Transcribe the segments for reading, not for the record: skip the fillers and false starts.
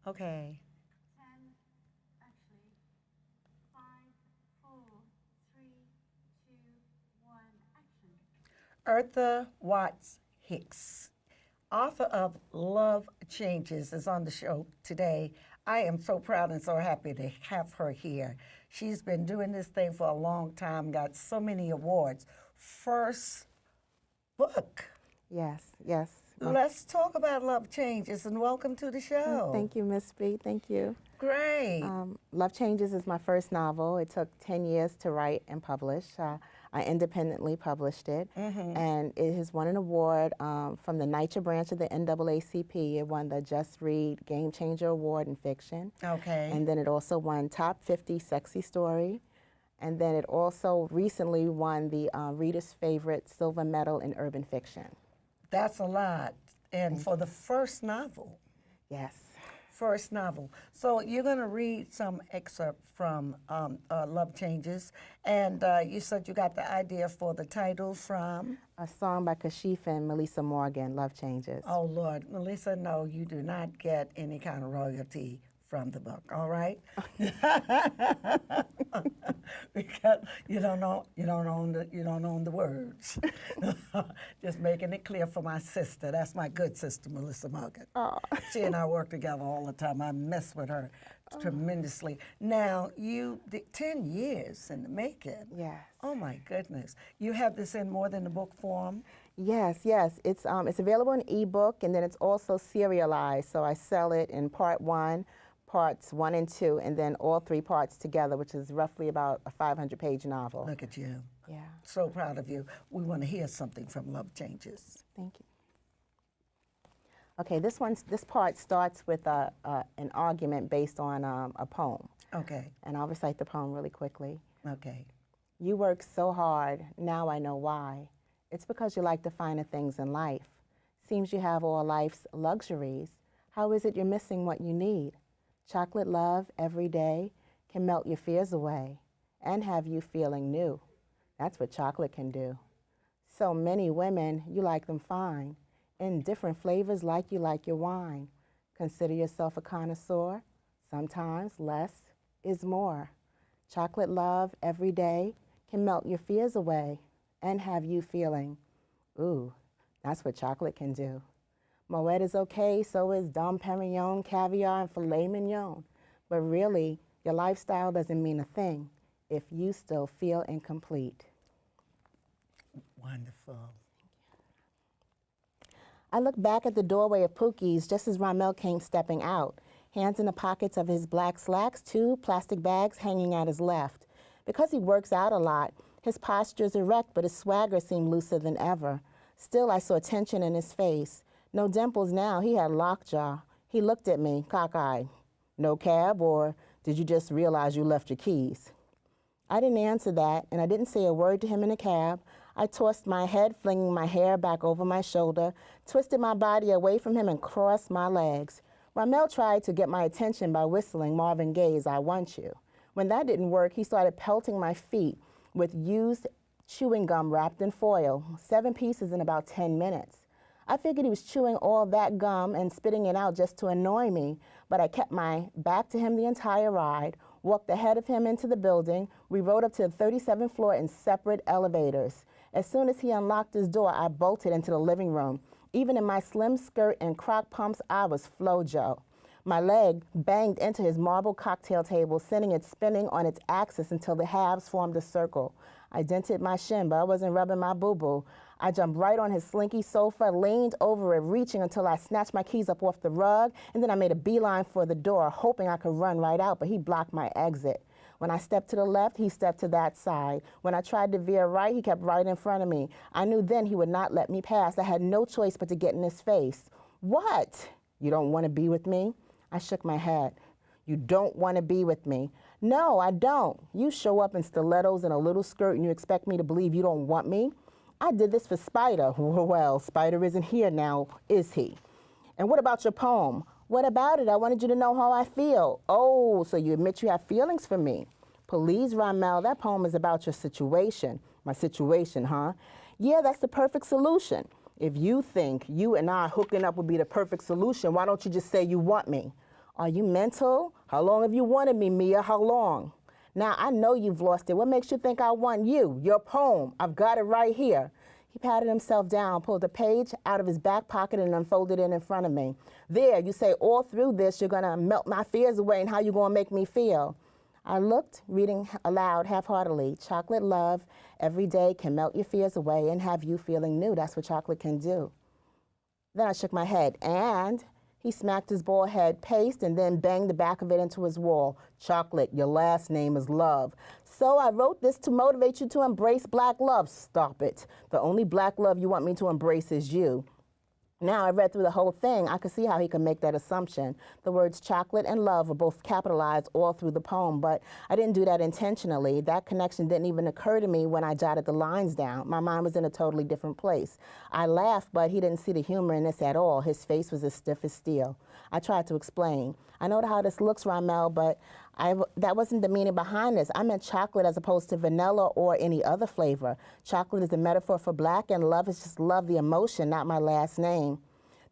Okay. 10, actually, 5, 4, 3, 2, 1, action. Eartha Watts Hicks, author of Love Changes, is on the show today. I am so proud and so happy to have her here. She's been doing this thing for a long time, got so many awards. First book. Yes, yes. Let's talk about Love Changes and welcome to the show. Thank you, Miss B. Thank you. Great. Love Changes is my first novel. It took 10 years to write and publish. I independently published it, and it has won an award from the NYCHA branch of the NAACP. It won the Just Read Game Changer Award in fiction. Okay. And then it also won Top 50 Sexy Story. And then it also recently won the Reader's Favorite Silver Medal in Urban Fiction. That's a lot. And for the first novel. Yes. First novel. So you're going to read some excerpt from Love Changes. And you said you got the idea for the title from? A song by Kashif and Melissa Morgan, Love Changes. Oh, Lord. Melissa, no, you do not get any kind of royalty from the book, all right? Because you don't own the words. Just making it clear for my sister. That's my good sister, Melissa Morgan. Oh. She and I work together all the time. I mess with her tremendously. Now, 10 years in the making. Yes. Oh my goodness. You have this in more than the book form? Yes, yes. It's available in ebook, and then it's also serialized. So I sell it in part 1, parts 1 and 2, and then all 3 parts together, which is roughly about a 500-page novel. Look at you. Yeah. So proud of you. We want to hear something from Love Changes. Thank you. Okay, this part starts with an argument based on a poem. Okay. And I'll recite the poem really quickly. Okay. You work so hard, now I know why. It's because you like the finer things in life. Seems you have all life's luxuries. How is it you're missing what you need? Chocolate love every day can melt your fears away and have you feeling new. That's what chocolate can do. So many women, you like them fine, in different flavors like you like your wine. Consider yourself a connoisseur. Sometimes less is more. Chocolate love every day can melt your fears away and have you feeling, ooh, that's what chocolate can do. Moet is okay, so is Dom Perignon, caviar, and filet mignon. But really, your lifestyle doesn't mean a thing if you still feel incomplete. Wonderful. I looked back at the doorway of Pookie's just as Ramel came stepping out, hands in the pockets of his black slacks, 2 plastic bags hanging at his left. Because he works out a lot, his posture's erect, but his swagger seemed looser than ever. Still, I saw tension in his face. No dimples now, he had lockjaw. He looked at me, cockeyed. No cab, or did you just realize you left your keys? I didn't answer that, and I didn't say a word to him in the cab. I tossed my head, flinging my hair back over my shoulder, twisted my body away from him and crossed my legs. Ramel tried to get my attention by whistling Marvin Gaye's I Want You. When that didn't work, he started pelting my feet with used chewing gum wrapped in foil, 7 pieces in about 10 minutes. I figured he was chewing all that gum and spitting it out just to annoy me, but I kept my back to him the entire ride, walked ahead of him into the building. We rode up to the 37th floor in separate elevators. As soon as he unlocked his door, I bolted into the living room. Even in my slim skirt and croc pumps, I was Flojo. My leg banged into his marble cocktail table, sending it spinning on its axis until the halves formed a circle. I dented my shin, but I wasn't rubbing my boo-boo. I jumped right on his slinky sofa, leaned over it, reaching until I snatched my keys up off the rug, and then I made a beeline for the door, hoping I could run right out, but he blocked my exit. When I stepped to the left, he stepped to that side. When I tried to veer right, he kept right in front of me. I knew then he would not let me pass. I had no choice but to get in his face. What? You don't want to be with me? I shook my head. You don't want to be with me? No, I don't. You show up in stilettos and a little skirt and you expect me to believe you don't want me? I did this for Spider. Well, Spider isn't here now, is he? And what about your poem? What about it? I wanted you to know how I feel. Oh, so you admit you have feelings for me. Please, Ramel, that poem is about your situation. My situation, huh? Yeah, that's the perfect solution. If you think you and I hooking up would be the perfect solution, why don't you just say you want me? Are you mental? How long have you wanted me, Mia? How long? Now, I know you've lost it. What makes you think I want you? Your poem. I've got it right here. He patted himself down, pulled a page out of his back pocket and unfolded it in front of me. There, you say all through this, you're going to melt my fears away, and how you going to make me feel? I looked, reading aloud half-heartedly. Chocolate love every day can melt your fears away and have you feeling new. That's what chocolate can do. Then I shook my head, and he smacked his bald head, paced, and then banged the back of it into his wall. Chocolate, your last name is Love. So I wrote this to motivate you to embrace black love. Stop it. The only black love you want me to embrace is you. Now I read through the whole thing, I could see how he could make that assumption. The words chocolate and love were both capitalized all through the poem, but I didn't do that intentionally. That connection didn't even occur to me when I jotted the lines down. My mind was in a totally different place. I laughed, but he didn't see the humor in this at all. His face was as stiff as steel. I tried to explain. I know how this looks, Ramel, but that wasn't the meaning behind this. I meant chocolate as opposed to vanilla or any other flavor. Chocolate is a metaphor for black, and love is just love, the emotion, not my last name.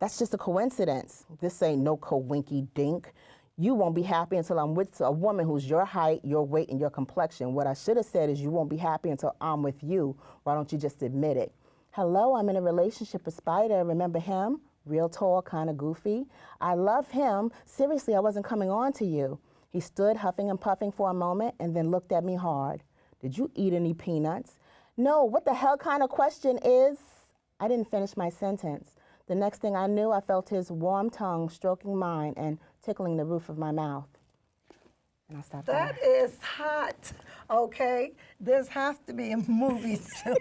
That's just a coincidence. This ain't no coinky dink. You won't be happy until I'm with a woman who's your height, your weight, and your complexion. What I should have said is you won't be happy until I'm with you. Why don't you just admit it? Hello, I'm in a relationship with Spider. Remember him? Real tall, kind of goofy. I love him. Seriously, I wasn't coming on to you. He stood huffing and puffing for a moment and then looked at me hard. Did you eat any peanuts? No, what the hell kind of question is? I didn't finish my sentence. The next thing I knew, I felt his warm tongue stroking mine and tickling the roof of my mouth. And I stopped there. That is hot, okay? This has to be a movie soon.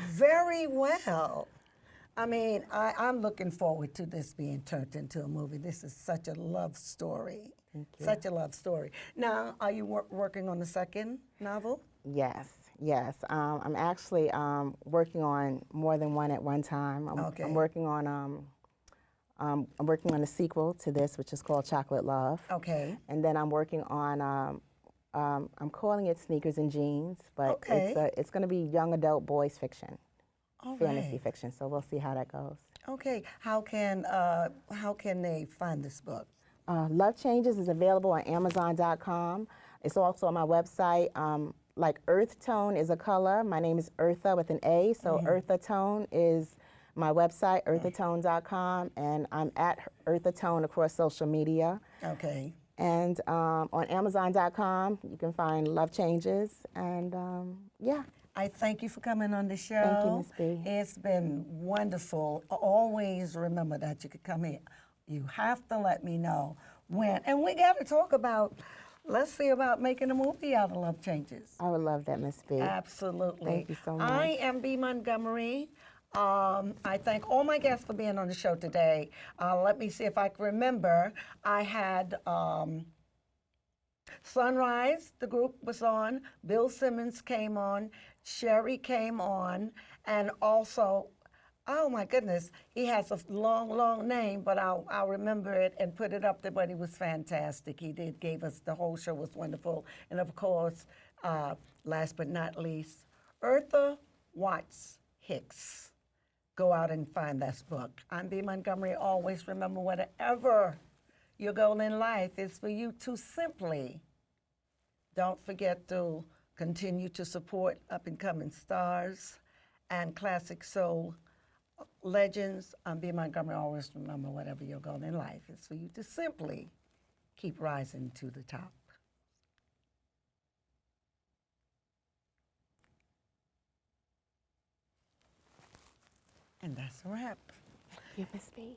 Very well. I mean, I'm looking forward to this being turned into a movie. This is such a love story. Thank you. Such a love story. Now, are you working on the second novel? Yes. I'm actually working on more than one at one time. Okay. I'm working on a sequel to this, which is called Chocolate Love. Okay. And then I'm working on I'm calling it Sneakers and Jeans, but Okay. it's going to be young adult boys fiction, All fantasy right. fiction. So we'll see how that goes. Okay. How can they find this book? Love Changes is available on Amazon.com. It's also on my website. Like Earth Tone is a color. My name is Eartha with an A, so Eartha Tone is my website, earthatone.com, and I'm at Eartha Tone across social media. Okay. And on Amazon.com, you can find Love Changes, and yeah. I thank you for coming on the show. Thank you, Miss B. It's been wonderful. Always remember that you could come here. You have to let me know when. And we got to talk about, let's see about making a movie out of Love Changes. I would love that, Miss B. Absolutely. Thank you so much. I am Bea Montgomery. I thank all my guests for being on the show today. Let me see if I can remember. I had Sunrise, the group was on. Bill Simmons came on. Sherry came on. And also, oh my goodness, he has a long name, but I'll remember it and put it up there, but he was fantastic. He gave us, the whole show was wonderful. And of course, last but not least, Eartha Watts Hicks. Go out and find this book. I'm Bea Montgomery. Always remember, whatever your goal in life is for you to simply, don't forget to continue to support up-and-coming stars and classic soul legends. I'm Bea Montgomery. Always remember, whatever your goal in life is for you to simply keep rising to the top. And that's a wrap. You, Miss B.